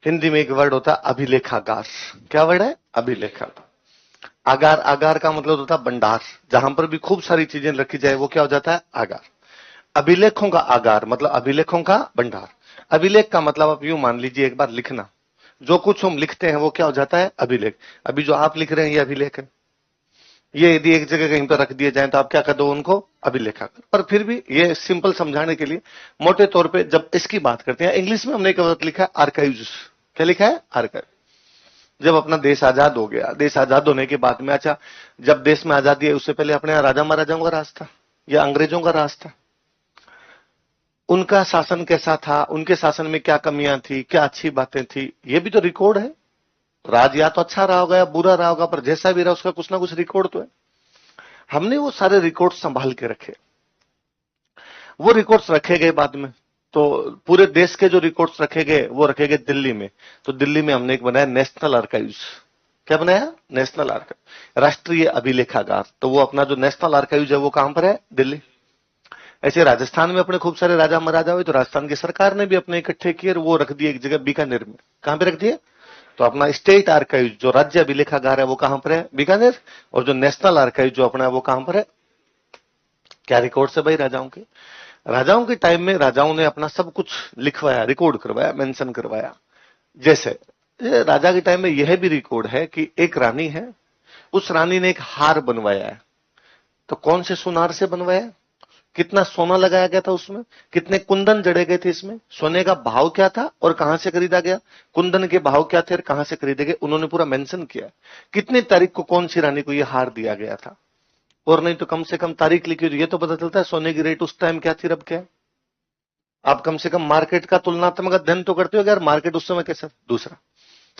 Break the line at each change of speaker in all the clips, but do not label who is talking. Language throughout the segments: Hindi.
हिंदी में एक वर्ड होता है अभिलेखागार। क्या वर्ड है? अभिलेखागार। आगार, आगार का मतलब होता है भंडार, जहां पर भी खूब सारी चीजें रखी जाए वो क्या हो जाता है? आगार। अभिलेखों का आगार मतलब अभिलेखों का भंडार। अभिलेख का मतलब आप यूं मान लीजिए, एक बार लिखना, जो कुछ हम लिखते हैं वो क्या हो जाता है? अभिलेख। अभी जो आप लिख रहे हैं ये अभिलेख है। ये यदि एक जगह कहीं पर रख दिए जाए तो आप क्या कर दो? उनको अभिलेखागार। पर फिर भी ये सिंपल समझाने के लिए मोटे तौर पे जब इसकी बात करते हैं, इंग्लिश में हमने एक वर्ड लिखा है आर्काइव्स। क्या लिखा है? आर्काइव। जब अपना देश आजाद हो गया, देश आजाद होने के बाद में, अच्छा, जब देश में आजादी है उससे पहले अपने यहाँ राजा महाराजाओं का राज था या अंग्रेजों का राज था? उनका शासन कैसा था? उनके शासन में क्या कमियां थी, क्या अच्छी बातें थी? ये भी तो रिकॉर्ड है। राज या तो अच्छा रहा होगा या बुरा रहा होगा, पर जैसा भी रहा उसका कुछ ना कुछ रिकॉर्ड तो है। हमने वो सारे रिकॉर्ड संभाल के रखे। वो रिकॉर्ड्स रखे गए बाद में, तो पूरे देश के जो रिकॉर्ड्स रखे गए वो रखे गए दिल्ली में। तो दिल्ली में हमने एक बनाया नेशनल आर्काइव्स। क्या बनाया? नेशनल आर्काइव, राष्ट्रीय अभिलेखागार। तो वो अपना जो नेशनल आर्काइव्स है वो कहां पर है? दिल्ली। ऐसे राजस्थान में अपने खूब सारे राजा महाराजा हुए, तो राजस्थान की सरकार ने भी अपने इकट्ठे किए और वो रख दिए एक जगह बीकानेर में। कहां पे रख दिए? तो अपना स्टेट आर्काइव जो राज्य अभिलेखागार है वो कहां पर है? बीकानेर। और जो नेशनल आर्काइव जो अपना है वो कहां पर है? क्या रिकॉर्ड है भाई राजाओं के? राजाओं के टाइम में राजाओं ने अपना सब कुछ लिखवाया, रिकॉर्ड करवाया, मेंशन करवाया। जैसे राजा के टाइम में यह भी रिकॉर्ड है कि एक रानी है, उस रानी ने एक हार बनवाया है। तो कौन से सुनार से बनवाया? कितना सोना लगाया गया था उसमें? कितने कुंदन जड़े गए थे इसमें? सोने का भाव क्या था और कहां से खरीदा गया? कुंदन के भाव क्या थे और कहां से खरीदे गए? उन्होंने पूरा मेंशन किया। कितनी तारीख को कौन सी रानी को यह हार दिया गया था, और नहीं तो कम से कम तारीख लिखी हुई, ये तो पता चलता है सोने की रेट उस टाइम क्या थी, अब क्या है। आप कम से कम मार्केट का तुलनात्मक अध्ययन तो करते हो यार, मार्केट उस समय कैसा। दूसरा,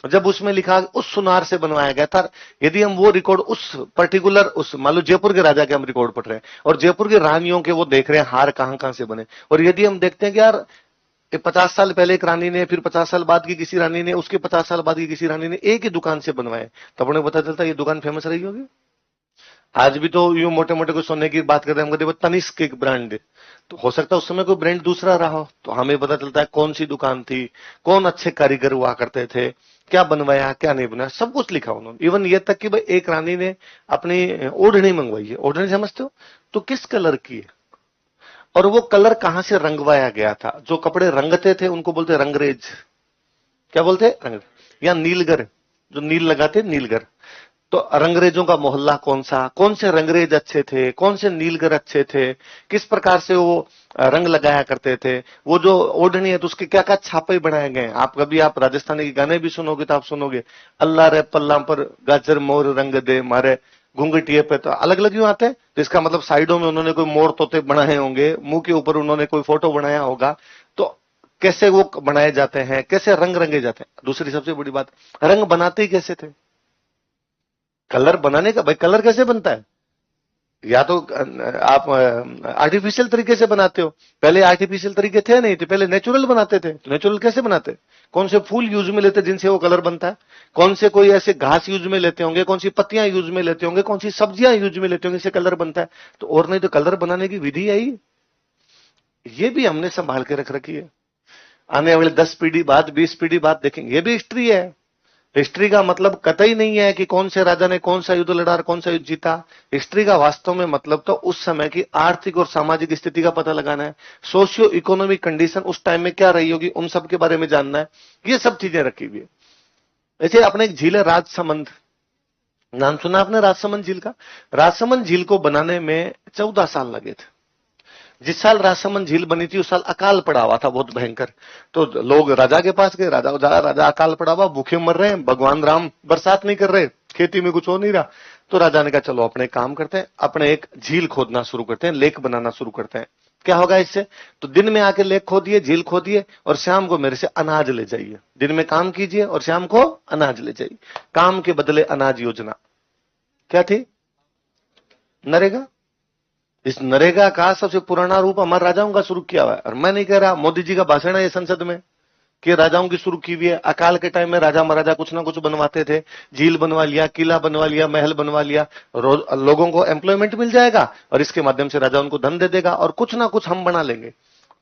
जब उसमें लिखा उस सुनार से बनवाया गया था, यदि हम वो रिकॉर्ड उस पर्टिकुलर, उस मान लो जयपुर के राजा के हम रिकॉर्ड पढ़ रहे हैं और जयपुर की रानियों के वो देख रहे हैं हार कहां कहां से बने, और यदि हम देखते हैं कि यार 50 साल पहले एक रानी ने, फिर 50 साल बाद की किसी रानी ने, उसके 50 साल बाद की किसी रानी ने एक ही दुकान से बनवाए, तब उन्हें पता चलता है ये दुकान फेमस रही होगी। आज भी तो यूं मोटे मोटे कोई सोने की बात करते हैं, हम कहते हैं तनिष्क एक ब्रांड है, तो हो सकता है उस समय कोई ब्रांड दूसरा रहा हो, तो हमें पता चलता है कौन सी दुकान थी, कौन अच्छे कारीगर हुआ करते थे, क्या बनवाया क्या नहीं बनाया, सब कुछ लिखा उन्होंने। इवन ये तक कि भाई एक रानी ने अपनी ओढ़नी मंगवाई है, ओढ़नी समझते हो, तो किस कलर की है और वो कलर कहां से रंगवाया गया था। जो कपड़े रंगते थे उनको बोलते रंगरेज। क्या बोलते? रंग, या नीलगर, जो नील लगाते नीलगर। तो रंगरेजों का मोहल्ला कौन सा, कौन से रंगरेज अच्छे थे, कौन से नीलगर अच्छे थे, किस प्रकार से वो रंग लगाया करते थे, वो जो ओढ़नी है तो उसके क्या क्या छापे बनाए गए हैं। आप कभी आप राजस्थानी के गाने भी सुनोगे तो आप सुनोगे, अल्लाह रे पल्ला पर गाजर मोर रंग दे मारे घूंघटिए पे, तो अलग अलग क्यों आते हैं? तो इसका मतलब साइडों में उन्होंने कोई मोर तोते बनाए होंगे, मुंह के ऊपर उन्होंने कोई फोटो बनाया होगा। तो कैसे वो बनाए जाते हैं, कैसे रंग रंगे जाते हैं। दूसरी सबसे बड़ी बात, रंग बनाते ही कैसे थे? कलर बनाने का, भाई कलर कैसे बनता है? या तो आप आर्टिफिशियल तरीके से बनाते हो, पहले आर्टिफिशियल तरीके थे नहीं थे, पहले नेचुरल बनाते थे। तो नेचुरल कैसे बनाते? कौन से फूल यूज में लेते जिनसे वो कलर बनता है? कौन से कोई ऐसे घास यूज में लेते होंगे, कौन सी पत्तियां यूज में लेते होंगे, कौन सी सब्जियां यूज में लेते होंगे, इससे कलर बनता है। तो और नहीं तो कलर बनाने की विधि आई, ये भी हमने संभाल के रख रखी है। आने वाले 10 पीढ़ी बाद, 20 पीढ़ी बाद देखेंगे, ये भी हिस्ट्री है। हिस्ट्री का मतलब कतई नहीं है कि कौन से राजा ने कौन सा युद्ध लड़ा और कौन सा युद्ध जीता। हिस्ट्री का वास्तव में मतलब तो उस समय की आर्थिक और सामाजिक स्थिति का पता लगाना है, सोशियो इकोनॉमिक कंडीशन उस टाइम में क्या रही होगी, उन सब के बारे में जानना है। ये सब चीजें रखी हुई है। ऐसे अपने एक झील है राजसमंद, नाम सुना आपने राजसमंद झील का? राजसमंद झील को बनाने में 14 साल लगे थे। जिस साल राजसमंद झील बनी थी उस साल अकाल पड़ा हुआ था बहुत भयंकर। तो लोग राजा के पास गए, राजा राजा अकाल पड़ा हुआ, भूखे मर रहे हैं, भगवान राम बरसात नहीं कर रहे, खेती में कुछ हो नहीं रहा। तो राजा ने कहा चलो अपने काम करते हैं, अपने एक झील खोदना शुरू करते हैं, लेक बनाना शुरू करते हैं। क्या होगा इससे? तो दिन में आके लेक खोदिए, झील खोदिए और शाम को मेरे से अनाज ले जाइए। दिन में काम कीजिए और शाम को अनाज ले जाइए। काम के बदले अनाज योजना क्या थी? नरेगा। इस नरेगा का सबसे पुराना रूप हमारे राजाओं का शुरू किया हुआ है। और मैं नहीं कह रहा, मोदी जी का भाषण है ये संसद में कि राजाओं की शुरू की हुई है। अकाल के टाइम में राजा महाराजा कुछ ना कुछ बनवाते थे, झील बनवा लिया, किला बनवा लिया, महल बनवा लिया, लोगों को एम्प्लॉयमेंट मिल जाएगा और इसके माध्यम से राजा उनको धन दे देगा और कुछ ना कुछ हम बना लेंगे।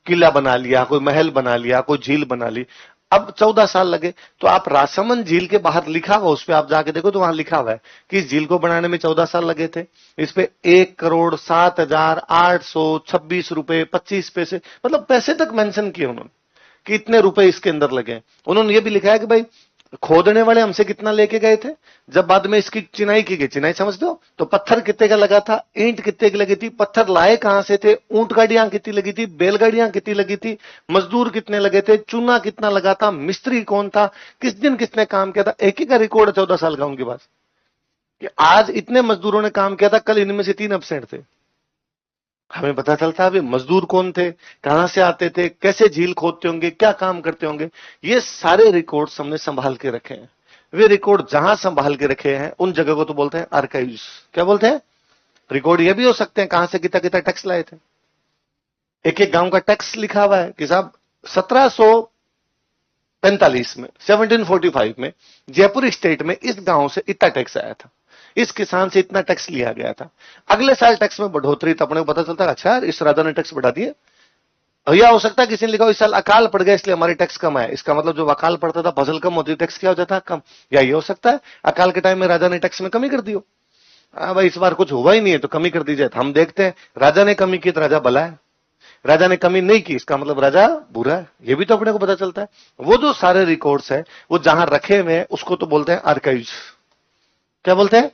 किला बना लिया, कोई महल बना लिया, कोई झील बना ली। अब 14 साल लगे। तो आप राजसमंद झील के बाहर लिखा हुआ, उस पे आप जाके देखो तो वहां लिखा हुआ है कि इस झील को बनाने में 14 साल लगे थे। इस पे 1,07,826 रुपए 25 पैसे, मतलब पैसे तक मेंशन किए उन्होंने कि इतने रुपए इसके अंदर लगे। उन्होंने ये भी लिखा है कि भाई खोदने वाले हमसे कितना लेके गए थे, जब बाद में इसकी चिनाई की गई, चिनाई समझते हो, तो पत्थर कितने का लगा था, ईंट कितने की लगी थी, पत्थर लाए कहां से थे, ऊंट गाड़ियां कितनी लगी थी, बैलगाड़ियां कितनी लगी थी, मजदूर कितने लगे थे, चूना कितना लगा था, मिस्त्री कौन था, किस दिन किसने काम किया था, एक ही का रिकॉर्ड है 14 साल का उनके पास कि आज इतने मजदूरों ने काम किया था, कल इनमें से 3 एब्सेंट थे। हमें पता चलता है वे मजदूर कौन थे, कहां से आते थे, कैसे झील खोदते होंगे, क्या काम करते होंगे। ये सारे रिकॉर्ड्स हमने संभाल के रखे हैं। वे रिकॉर्ड जहां संभाल के रखे हैं उन जगह को तो बोलते हैं आर्काइव्स। क्या बोलते हैं? रिकॉर्ड ये भी हो सकते हैं कहां से कितना कितना टैक्स लाए थे। एक एक गांव का टैक्स लिखा हुआ है कि साहब 1745 में, 1745 में जयपुर स्टेट में इस गांव से इतना टैक्स आया था, इस किसान से इतना टैक्स लिया गया था। अगले साल टैक्स में बढ़ोतरी, तो अपने को पता चलता है अच्छा यार इस राजा ने टैक्स बढ़ा दिए। या हो सकता है किसी ने लिखा हो इस साल अकाल पड़ गया इसलिए हमारे टैक्स कम आया, इसका मतलब जो अकाल पड़ता था फसल कम होती, टैक्स क्या हो जाता कम। या ये हो सकता है अकाल के टाइम में राजा ने टैक्स में कमी कर दी हो, हाँ भाई इस बार कुछ हुआ ही नहीं है तो कमी कर दी जाए। तो हम देखते हैं राजा ने कमी की तो राजा भला है, राजा ने कमी नहीं की इसका मतलब राजा बुरा है, ये भी तो अपने को पता चलता है। वो जो सारे रिकॉर्ड्स है वो जहां रखे हुए हैं उसको तो बोलते हैं आर्काइव्स। क्या बोलते हैं?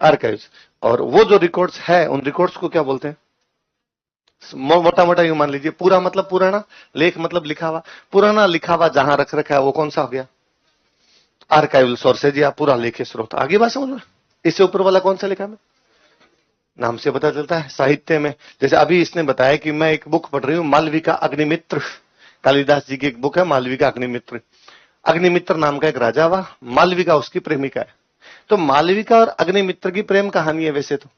आर्काइव्स। और वो जो रिकॉर्ड्स है उन रिकॉर्ड्स को क्या बोलते हैं? मोटा मोटा यूं मान लीजिए, पूरा मतलब पुराना, लेख मतलब लिखा हुआ, पुराना लिखा हुआ जहां रख रखा है वो कौन सा हो गया? आर्काइवल सोर्सेज या पूरा लेख स्रोत। आगे बात समझ में? इससे ऊपर वाला कौन सा लिखा है? नाम से पता चलता है साहित्य में। जैसे अभी इसने बताया कि मैं एक बुक पढ़ रही हूं मालविका अग्निमित्र, कालिदास जी की एक बुक है मालविका अग्निमित्र। अग्निमित्र नाम का एक राजा हुआ, मालविका उसकी प्रेमिका है। तो मालविका और अग्निमित्र की प्रेम कहानी है वैसे तो,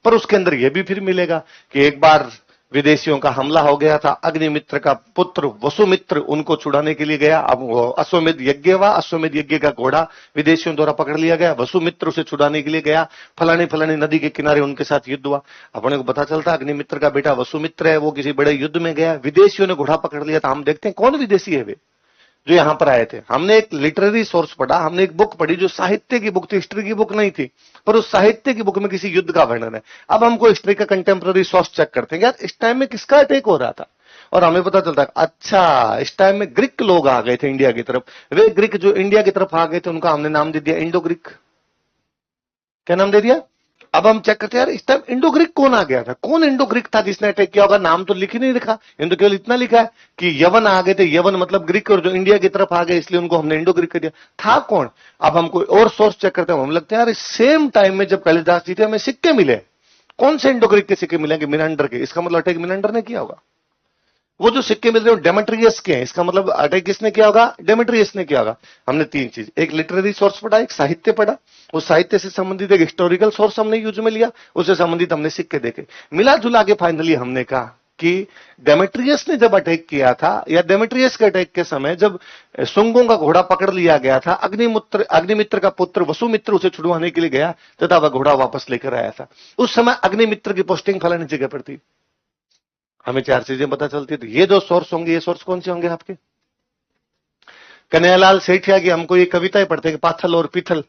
पर उसके अंदर यह भी फिर मिलेगा कि एक बार विदेशियों का हमला हो गया था, अग्निमित्र का पुत्र वसुमित्र उनको छुड़ाने के लिए गया। अब वो अश्वमेध यज्ञ हुआ, अश्वमेध यज्ञ का घोड़ा विदेशियों द्वारा पकड़ लिया गया, वसुमित्र उसे छुड़ाने के लिए गया, फलानी फलानी नदी के किनारे उनके साथ युद्ध हुआ। अपने को पता चलता अग्निमित्र का बेटा वसुमित्र है, वो किसी बड़े युद्ध में गया, विदेशियों ने घोड़ा पकड़ लिया था। हम देखते हैं कौन विदेशी है वे जो यहां पर आए थे। हमने एक लिटरेरी सोर्स पढ़ा, हमने एक बुक पढ़ी जो साहित्य की बुक थी, हिस्ट्री की बुक नहीं थी, पर उस साहित्य की बुक में किसी युद्ध का वर्णन है। अब हमको हिस्ट्री का कंटेम्प्रेरी सोर्स चेक करते हैं यार इस टाइम में किसका अटैक हो रहा था, और हमें पता चलता है अच्छा इस टाइम में ग्रीक लोग आ गए थे इंडिया की तरफ। वे ग्रीक जो इंडिया की तरफ आ गए थे उनका हमने नाम दे दिया इंडो ग्रीक। क्या नाम दे दिया? अब हम चेक करते हैं यार इस टाइम इंडो ग्रीक कौन आ गया था, कौन इंडो ग्रीक था जिसने अटैक किया होगा। नाम तो लिख ही नहीं रखा, तो केवल इतना लिखा है कि यवन आ गए थे, यवन मतलब ग्रीक, और जो इंडिया की तरफ आ गए इसलिए उनको हमने इंडो ग्रीक कर दिया। था कौन? अब हम कोई और सोर्स चेक करते हैं, हम लगता है यार सेम टाइम में जब कालिदास जी थे हमें सिक्के मिले, कौन से इंडो ग्रीक के सिक्के मिलेंगे? मिनांडर के। इसका मतलब अटैक मिनांडर ने किया होगा। वो जो सिक्के मिल रहे हैं डेमेट्रियस के हैं, इसका मतलब अटैक किसने किया होगा? डेमेट्रियस ने किया होगा। हमने 3 चीज, एक लिटरेरी सोर्स पढ़ा, एक साहित्य पढ़ा, उस साहित्य से संबंधित एक हिस्टोरिकल सोर्स हमने यूज में लिया, उससे संबंधित हमने सिक्के देखे, मिला जुला के फाइनली हमने कहा कि डेमेट्रियस ने जब अटैक किया था, या डेमेट्रियस के अटैक के समय जब सुंगों का घोड़ा पकड़ लिया गया था, अग्निमित्र का पुत्र वसुमित्र उसे छुड़वाने के लिए गया तथा वह घोड़ा वापस लेकर आया था। उस समय अग्निमित्र की पोस्टिंग फलानी जगह पर थी। हमें 4 चीजें पता चलती थी। ये जो सोर्स होंगे, ये सोर्स कौन से होंगे आपके? कन्हैयालाल सेठिया की हमको ये कविताएं पढ़ते हैं कि पाथल और पीथल,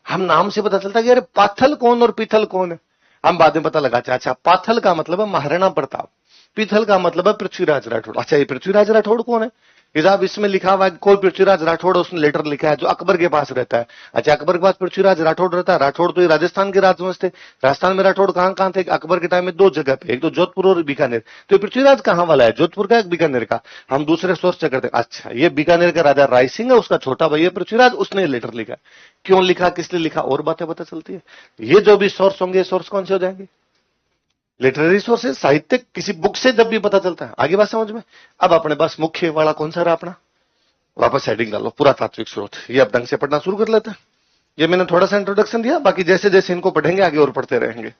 हम नाम से पता चलता है कि अरे पाथल कौन और पीथल कौन है। हम बाद में पता लगा अच्छा पाथल का मतलब है महाराणा प्रताप, पीथल का मतलब है पृथ्वीराज राठौड़। अच्छा ये पृथ्वीराज राठौड़ कौन है? कि साहब इसमें लिखा हुआ है कोई पृथ्वीराज राठौड़, उसने लेटर लिखा है जो अकबर के पास रहता है। अच्छा अकबर के पास पृथ्वीराज राठौड़ रहता है, राठौड़ तो ये राजस्थान के राजवंश थे। राजस्थान में राठौड़ कहां कहां थे? अकबर के टाइम में 2 जगह पे, एक तो जोधपुर और बीकानेर। तो पृथ्वीराज कहां वाला है? जोधपुर का, एक बीकानेर का। हम दूसरे सोर्स चेक करते हैं, अच्छा ये बीकानेर का राजा राय सिंह है, उसका छोटा भाई है पृथ्वीराज, उसने लेटर लिखा। क्यों लिखा, किस लिए लिखा, और बातें पता चलती है। ये जो भी सोर्स होंगे, सोर्स कौन से हो जाएंगे? लिटरेरी सोर्सेज, साहित्य, किसी बुक से जब भी पता चलता है। आगे बात समझ में? अब अपने पास मुख्य वाला कौन सा रहा अपना? वापस हेडिंग डालो, पूरा तात्विक स्रोत। ये अब ढंग से पढ़ना शुरू कर लेते हैं। ये मैंने थोड़ा सा इंट्रोडक्शन दिया, बाकी जैसे जैसे इनको पढ़ेंगे आगे और पढ़ते रहेंगे।